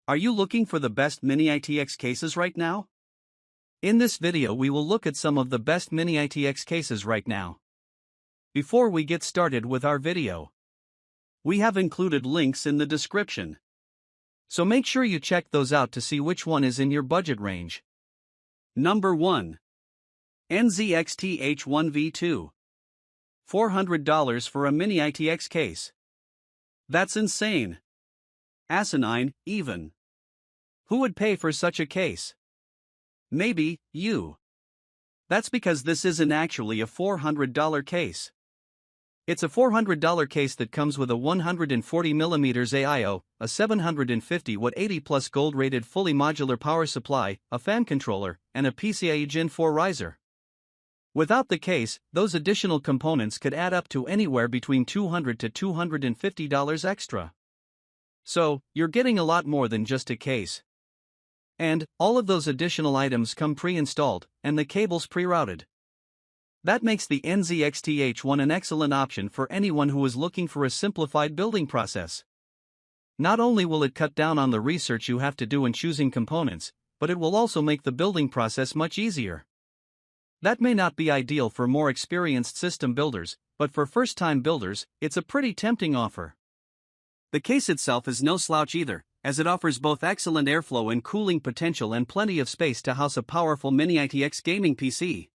Are you looking for the best mini-itx cases right now? In this video we will look at some of the best mini-itx cases right now. Before we get started with our video, we have included links in the description. So make sure you check those out to see which one is in your budget range. Number 1. NZXT H1V2. $400 for a mini-itx case. That's insane. Asinine, even. Who would pay for such a case? Maybe you. That's because this isn't actually a $400 case. It's a $400 case that comes with a 140mm AIO, a 750W 80+ gold-rated fully modular power supply, a fan controller, and a PCIe Gen 4 riser. Without the case, those additional components could add up to anywhere between $200 to $250 extra. So, you're getting a lot more than just a case. And, all of those additional items come pre-installed, and the cables pre-routed. That makes the NZXT H1 an excellent option for anyone who is looking for a simplified building process. Not only will it cut down on the research you have to do in choosing components, but it will also make the building process much easier. That may not be ideal for more experienced system builders, but for first-time builders, it's a pretty tempting offer. The case itself is no slouch either, as it offers both excellent airflow and cooling potential and plenty of space to house a powerful mini-itx gaming PC.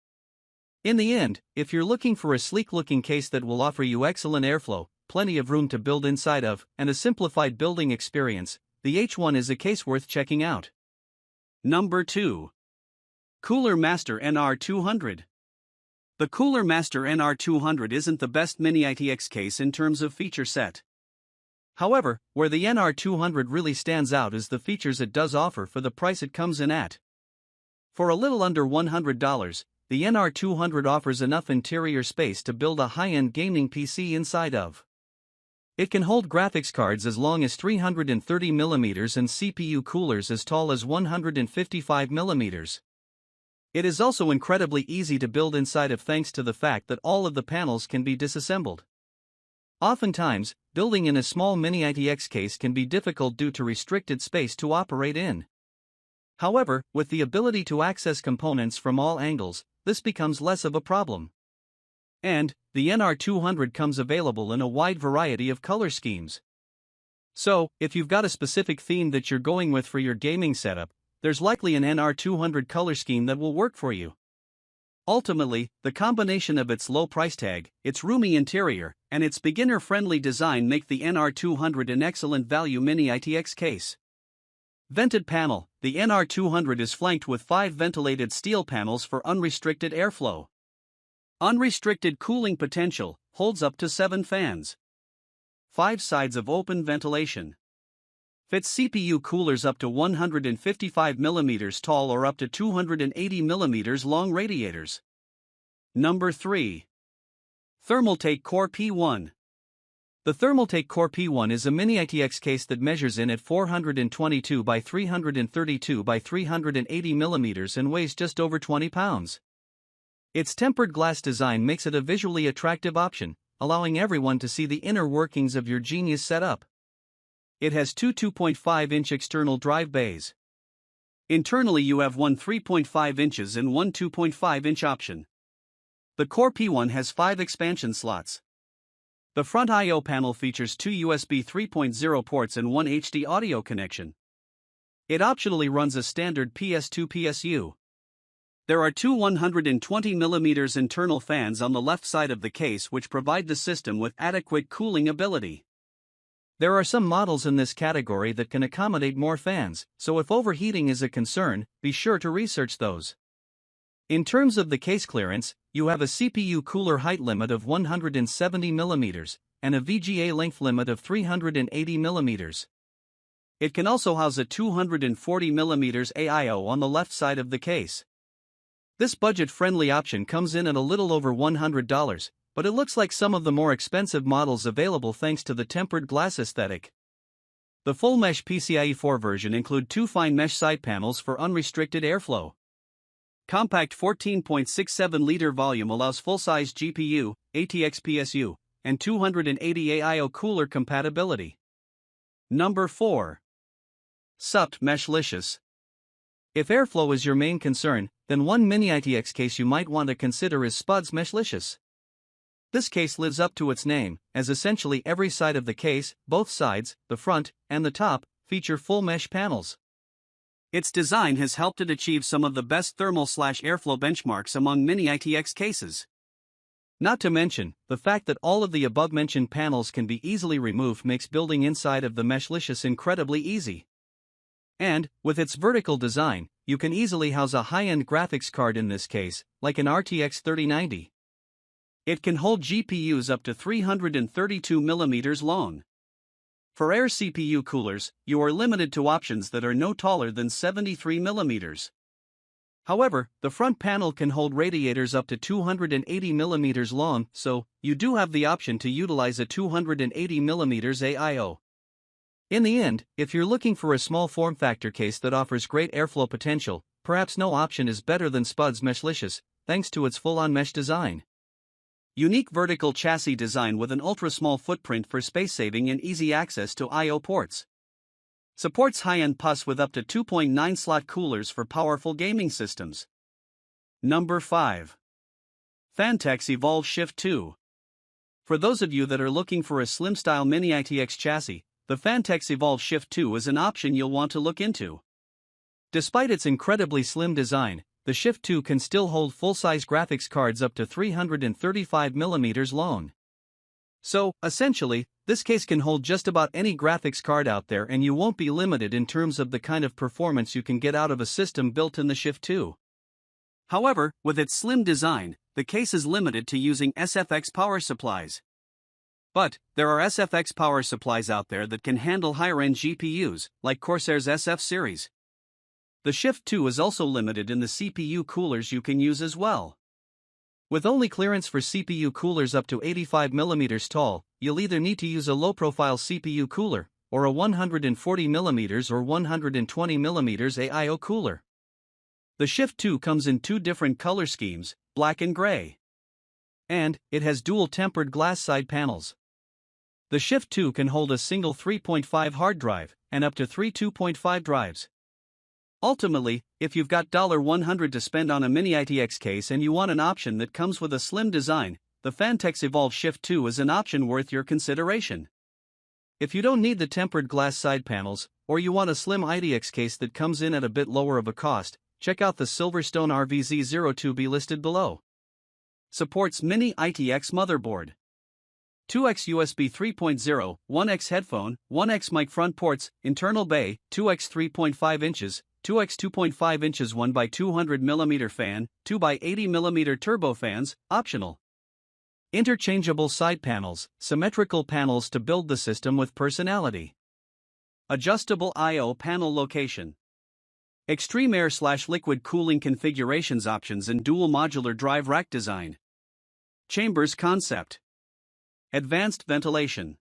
In the end, if you're looking for a sleek-looking case that will offer you excellent airflow, plenty of room to build inside of, and a simplified building experience, the H1 is a case worth checking out. Number 2. Cooler Master NR200. The Cooler Master NR200 isn't the best mini-itx case in terms of feature set. However, where the NR200 really stands out is the features it does offer for the price it comes in at. For a little under $100, the NR200 offers enough interior space to build a high-end gaming PC inside of. It can hold graphics cards as long as 330mm and CPU coolers as tall as 155mm. It is also incredibly easy to build inside of thanks to the fact that all of the panels can be disassembled. Oftentimes, building in a small mini-itx case can be difficult due to restricted space to operate in. However, with the ability to access components from all angles, this becomes less of a problem. And, the NR200 comes available in a wide variety of color schemes. So, if you've got a specific theme that you're going with for your gaming setup, there's likely an NR200 color scheme that will work for you. Ultimately, the combination of its low price tag, its roomy interior, and its beginner-friendly design make the NR200 an excellent value mini-itx case. Vented panel. The NR200 is flanked with 5 ventilated steel panels for unrestricted airflow. Unrestricted cooling potential, holds up to 7 fans. 5 sides of open ventilation. Fits CPU coolers up to 155mm tall or up to 280mm long radiators. Number 3. Thermaltake Core P1. The Thermaltake Core P1 is a mini-itx case that measures in at 422 by 332 by 380mm and weighs just over 20 pounds. Its tempered glass design makes it a visually attractive option, allowing everyone to see the inner workings of your genius setup. It has two 2.5-inch external drive bays. Internally you have one 3.5 inches and one 2.5-inch option. The Core P1 has 5 expansion slots. The front I/O panel features 2 USB 3.0 ports and 1 HD audio connection. It optionally runs a standard PS2 PSU. There are 2 120mm internal fans on the left side of the case which provide the system with adequate cooling ability. There are some models in this category that can accommodate more fans, so if overheating is a concern, be sure to research those. In terms of the case clearance, you have a CPU cooler height limit of 170mm, and a VGA length limit of 380mm. It can also house a 240mm AIO on the left side of the case. This budget-friendly option comes in at a little over $100, but it looks like some of the more expensive models available thanks to the tempered glass aesthetic. The full mesh PCIe 4 version include 2 fine mesh side panels for unrestricted airflow. Compact 14.67-liter volume allows full-size GPU, ATX PSU, and 280 AIO cooler compatibility. Number 4. Supt Meshlicious. If airflow is your main concern, then one mini-itx case you might want to consider is Spud's Meshlicious. This case lives up to its name, as essentially every side of the case, both sides, the front, and the top, feature full mesh panels. Its design has helped it achieve some of the best thermal/airflow benchmarks among mini-itx cases. Not to mention, the fact that all of the above-mentioned panels can be easily removed makes building inside of the Meshlicious incredibly easy. And, with its vertical design, you can easily house a high-end graphics card in this case, like an RTX 3090. It can hold GPUs up to 332mm long. For air CPU coolers, you are limited to options that are no taller than 73mm. However, the front panel can hold radiators up to 280mm long, so you do have the option to utilize a 280mm AIO. In the end, if you're looking for a small form factor case that offers great airflow potential, perhaps no option is better than Spud's Meshlicious, thanks to its full-on mesh design. Unique vertical chassis design with an ultra-small footprint for space saving and easy access to I/O ports. Supports high-end PUS with up to 2.9 slot coolers for powerful gaming systems. Number 5. Phanteks Evolv Shift 2. For those of you that are looking for a slim-style mini-itx chassis, the Phanteks Evolv Shift 2 is an option you'll want to look into. Despite its incredibly slim design, the Shift 2 can still hold full-size graphics cards up to 335mm long. So, essentially, this case can hold just about any graphics card out there and you won't be limited in terms of the kind of performance you can get out of a system built in the Shift 2. However, with its slim design, the case is limited to using SFX power supplies. But, there are SFX power supplies out there that can handle higher-end GPUs, like Corsair's SF series. The Shift 2 is also limited in the CPU coolers you can use as well. With only clearance for CPU coolers up to 85mm tall, you'll either need to use a low-profile CPU cooler, or a 140mm or 120mm AIO cooler. The Shift 2 comes in two different color schemes, black and gray. And, it has dual tempered glass side panels. The Shift 2 can hold a single 3.5 hard drive, and up to 3 2.5 drives. Ultimately, if you've got $100 to spend on a mini-itx case and you want an option that comes with a slim design, the Phanteks Evolv Shift 2 is an option worth your consideration. If you don't need the tempered glass side panels, or you want a slim ITX case that comes in at a bit lower of a cost, check out the Silverstone RVZ02B listed below. Supports mini-itx motherboard. 2x USB 3.0, 1x headphone, 1x mic front ports, internal bay, 2x 3.5 inches, 2x 2.5 inches 1x200mm fan, 2x80mm turbofans, optional. Interchangeable side panels, symmetrical panels to build the system with personality. Adjustable I/O panel location. Extreme air/liquid cooling configurations options and dual modular drive rack design. Chambers concept. Advanced ventilation.